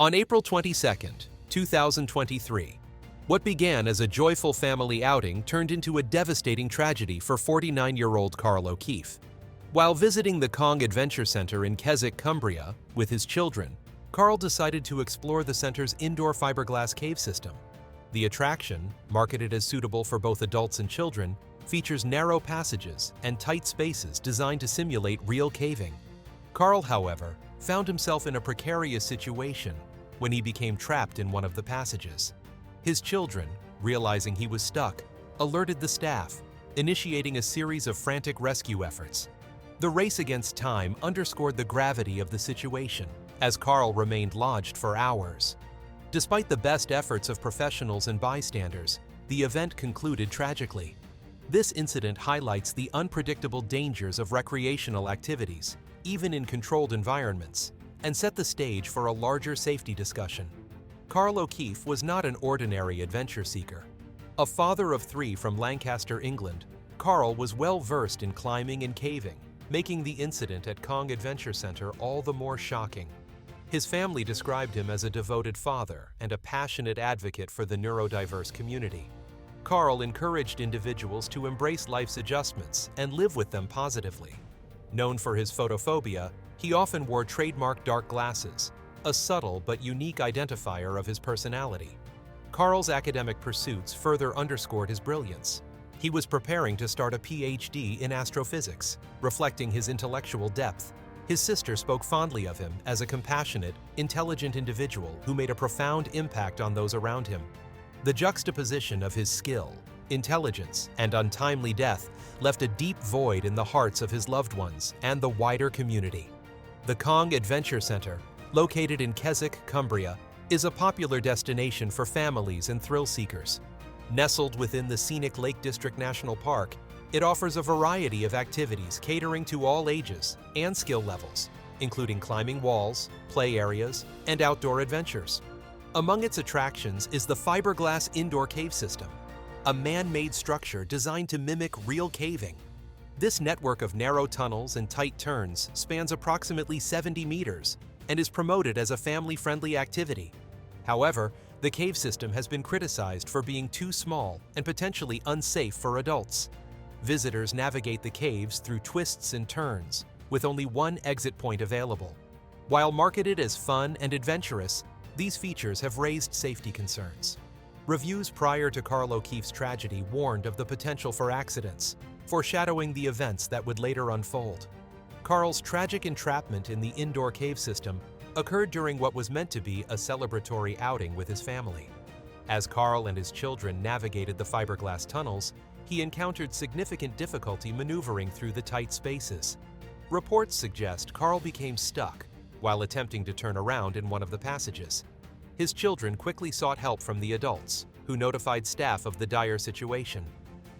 On April 22, 2023, what began as a joyful family outing turned into a devastating tragedy for 49-year-old Carl O'Keefe. While visiting the Cong Adventure Center in Keswick, Cumbria, with his children, Carl decided to explore the center's indoor fiberglass cave system. The attraction, marketed as suitable for both adults and children, features narrow passages and tight spaces designed to simulate real caving. Carl, however, found himself in a precarious situation when he became trapped in one of the passages. His children, realizing he was stuck, alerted the staff, initiating a series of frantic rescue efforts. The race against time underscored the gravity of the situation, as Carl remained lodged for hours. Despite the best efforts of professionals and bystanders, the event concluded tragically. This incident highlights the unpredictable dangers of recreational activities, even in controlled environments, and set the stage for a larger safety discussion. Carl O'Keefe was not an ordinary adventure seeker. A father of 3 from Lancaster, England, Carl was well-versed in climbing and caving, making the incident at Cong Adventure Center all the more shocking. His family described him as a devoted father and a passionate advocate for the neurodiverse community. Carl encouraged individuals to embrace life's adjustments and live with them positively. Known for his photophobia, he often wore trademark dark glasses, a subtle but unique identifier of his personality. Carl's academic pursuits further underscored his brilliance. He was preparing to start a PhD in astrophysics, reflecting his intellectual depth. His sister spoke fondly of him as a compassionate, intelligent individual who made a profound impact on those around him. The juxtaposition of his skill, intelligence, and untimely death left a deep void in the hearts of his loved ones and the wider community. The Cong Adventure Center, located in Keswick, Cumbria, is a popular destination for families and thrill seekers. Nestled within the scenic Lake District National Park, it offers a variety of activities catering to all ages and skill levels, including climbing walls, play areas, and outdoor adventures. Among its attractions is the fiberglass indoor cave system, a man-made structure designed to mimic real caving. This network of narrow tunnels and tight turns spans approximately 70 meters and is promoted as a family-friendly activity. However, the cave system has been criticized for being too small and potentially unsafe for adults. Visitors navigate the caves through twists and turns, with only one exit point available. While marketed as fun and adventurous, these features have raised safety concerns. Reviews prior to Carl O'Keefe's tragedy warned of the potential for accidents, foreshadowing the events that would later unfold. Carl's tragic entrapment in the indoor cave system occurred during what was meant to be a celebratory outing with his family. As Carl and his children navigated the fiberglass tunnels, he encountered significant difficulty maneuvering through the tight spaces. Reports suggest Carl became stuck while attempting to turn around in one of the passages. His children quickly sought help from the adults, who notified staff of the dire situation.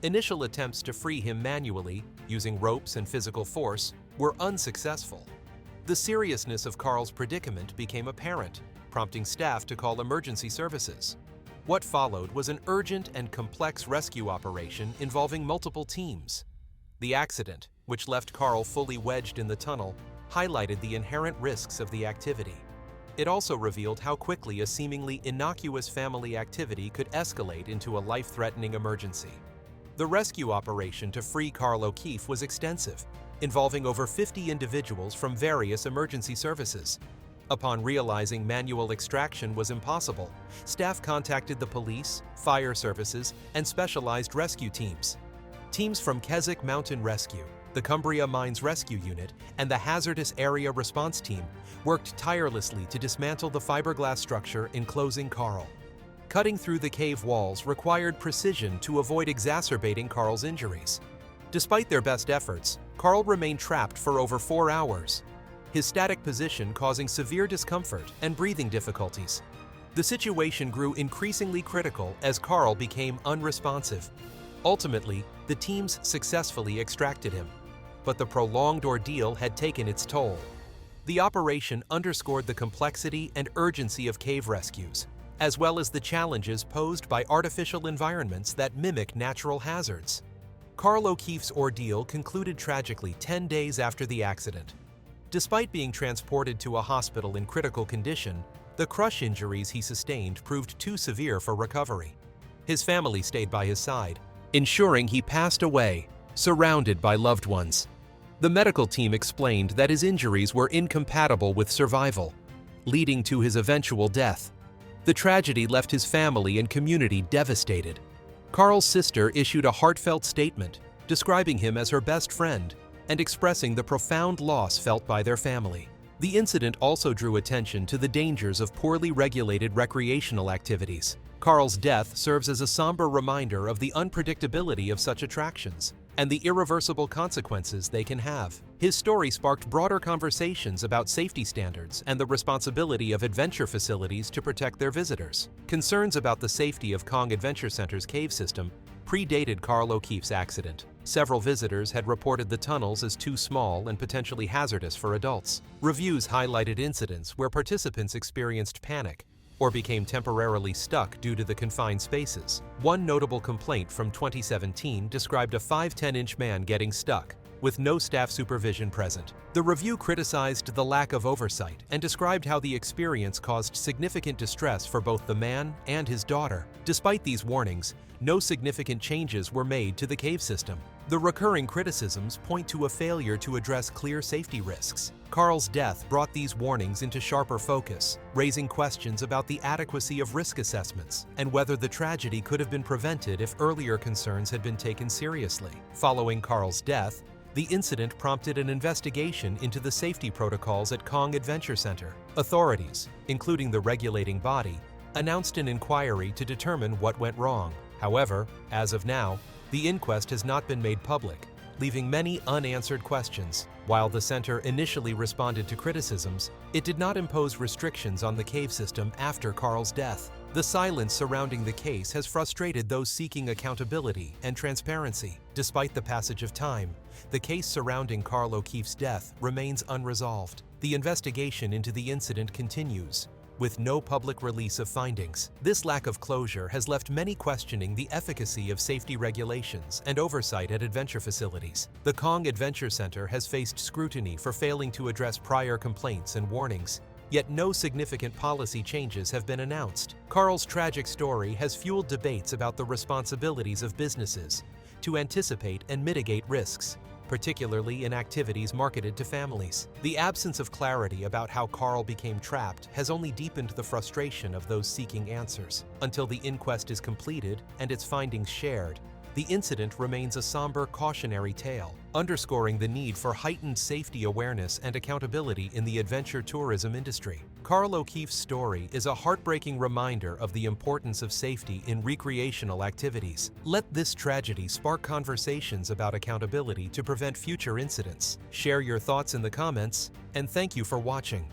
Initial attempts to free him manually, using ropes and physical force, were unsuccessful. The seriousness of Carl's predicament became apparent, prompting staff to call emergency services. What followed was an urgent and complex rescue operation involving multiple teams. The accident, which left Carl fully wedged in the tunnel, highlighted the inherent risks of the activity. It also revealed how quickly a seemingly innocuous family activity could escalate into a life-threatening emergency. The rescue operation to free Carl O'Keefe was extensive, involving over 50 individuals from various emergency services. Upon realizing manual extraction was impossible, staff contacted the police, fire services, and specialized rescue teams. Teams from Keswick Mountain Rescue, the Cumbria Mines Rescue Unit, and the Hazardous Area Response Team worked tirelessly to dismantle the fiberglass structure enclosing Carl. Cutting through the cave walls required precision to avoid exacerbating Carl's injuries. Despite their best efforts, Carl remained trapped for over 4 hours, his static position causing severe discomfort and breathing difficulties. The situation grew increasingly critical as Carl became unresponsive. Ultimately, the teams successfully extracted him, but the prolonged ordeal had taken its toll. The operation underscored the complexity and urgency of cave rescues, as well as the challenges posed by artificial environments that mimic natural hazards. Carl O'Keefe's ordeal concluded tragically 10 days after the accident. Despite being transported to a hospital in critical condition, The crush injuries he sustained proved too severe for recovery. His family stayed by his side, ensuring he passed away, surrounded by loved ones. The medical team explained that his injuries were incompatible with survival, leading to his eventual death. The tragedy left his family and community devastated. Carl's sister issued a heartfelt statement, describing him as her best friend and expressing the profound loss felt by their family. The incident also drew attention to the dangers of poorly regulated recreational activities. Carl's death serves as a somber reminder of the unpredictability of such attractions and the irreversible consequences they can have. His story sparked broader conversations about safety standards and the responsibility of adventure facilities to protect their visitors. Concerns about the safety of Kong Adventure Center's cave system predated Carl O'Keefe's accident. Several visitors had reported the tunnels as too small and potentially hazardous for adults. Reviews highlighted incidents where participants experienced panic or became temporarily stuck due to the confined spaces. One notable complaint from 2017 described a 5'10" man getting stuck, with no staff supervision present. The review criticized the lack of oversight and described how the experience caused significant distress for both the man and his daughter. Despite these warnings, no significant changes were made to the cave system. The recurring criticisms point to a failure to address clear safety risks. Carl's death brought these warnings into sharper focus, raising questions about the adequacy of risk assessments and whether the tragedy could have been prevented if earlier concerns had been taken seriously. Following Carl's death, the incident prompted an investigation into the safety protocols at Kong Adventure Center. Authorities, including the regulating body, announced an inquiry to determine what went wrong. However, as of now, the inquest has not been made public, leaving many unanswered questions. While the center initially responded to criticisms, it did not impose restrictions on the cave system after Carl's death. The silence surrounding the case has frustrated those seeking accountability and transparency. Despite the passage of time, the case surrounding Carl O'Keefe's death remains unresolved. The investigation into the incident continues, with no public release of findings. This lack of closure has left many questioning the efficacy of safety regulations and oversight at adventure facilities. The Kong Adventure Center has faced scrutiny for failing to address prior complaints and warnings, yet no significant policy changes have been announced. Carl's tragic story has fueled debates about the responsibilities of businesses to anticipate and mitigate risks, particularly in activities marketed to families. The absence of clarity about how Carl became trapped has only deepened the frustration of those seeking answers. Until the inquest is completed and its findings shared, the incident remains a somber, cautionary tale, underscoring the need for heightened safety awareness and accountability in the adventure tourism industry. Carl O'Keefe's story is a heartbreaking reminder of the importance of safety in recreational activities. Let this tragedy spark conversations about accountability to prevent future incidents. Share your thoughts in the comments, and thank you for watching.